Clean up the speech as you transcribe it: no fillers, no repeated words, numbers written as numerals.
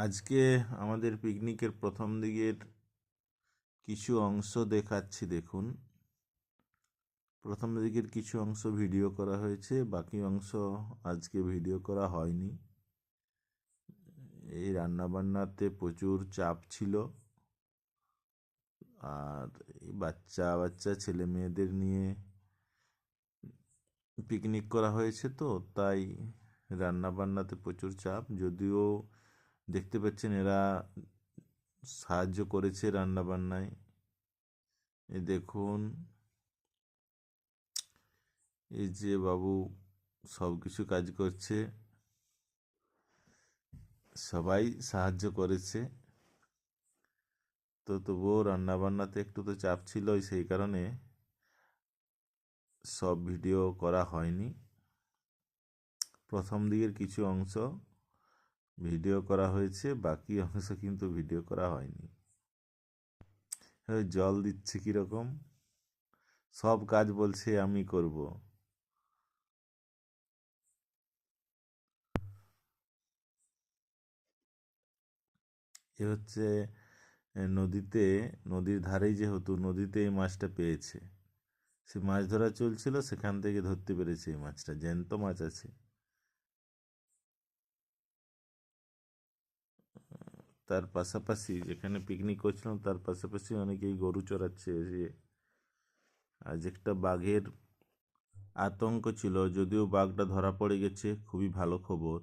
আজকে আমাদের পিকনিকের প্রথম দিকের কিছু অংশ দেখাচ্ছি, দেখুন। প্রথম দিকের কিছু অংশ ভিডিও করা হয়েছে, বাকি অংশ আজকে ভিডিও করা হয়নি। এই রান্নাবান্নাতে প্রচুর চাপ ছিল, আর এই বাচ্চা বাচ্চা ছেলে মেয়েদের নিয়ে পিকনিক করা হয়েছে, তো তাই রান্নাবান্নাতে প্রচুর চাপ। যদিও দেখতে পাচ্ছেন এরা সাহায্য করেছে রান্নাবান্নায়। এই দেখুন, এই যে বাবু সব কিছু কাজ করছে, সবাই সাহায্য করেছে। তো তবুও রান্নাবান্নাতে একটু তো চাপ ছিল, সেই কারণে সব ভিডিও করা হয়নি। প্রথম দিকের কিছু অংশ ভিডিও করা হয়েছে, বাকি অংশ কিন্তু ভিডিও করা হয়নি। জল দিচ্ছে কীরকম, সব কাজ বলছে আমি করব। এ হচ্ছে নদীতে, নদীর ধারেই যেহেতু, নদীতে এই মাছটা পেয়েছে। সে মাছ ধরা চলছিল, সেখান থেকে ধরতে পেরেছে এই মাছটা, জ্যান্ত মাছ আছে। তার পাশাপাশি যেখানে পিকনিক করছিলাম তার পাশাপাশি অনেকেই গরু চড়াচ্ছে। যে আজ একটা বাঘের আতঙ্ক ছিল, যদিও বাঘটা ধরা পড়ে গেছে, খুবই ভালো খবর।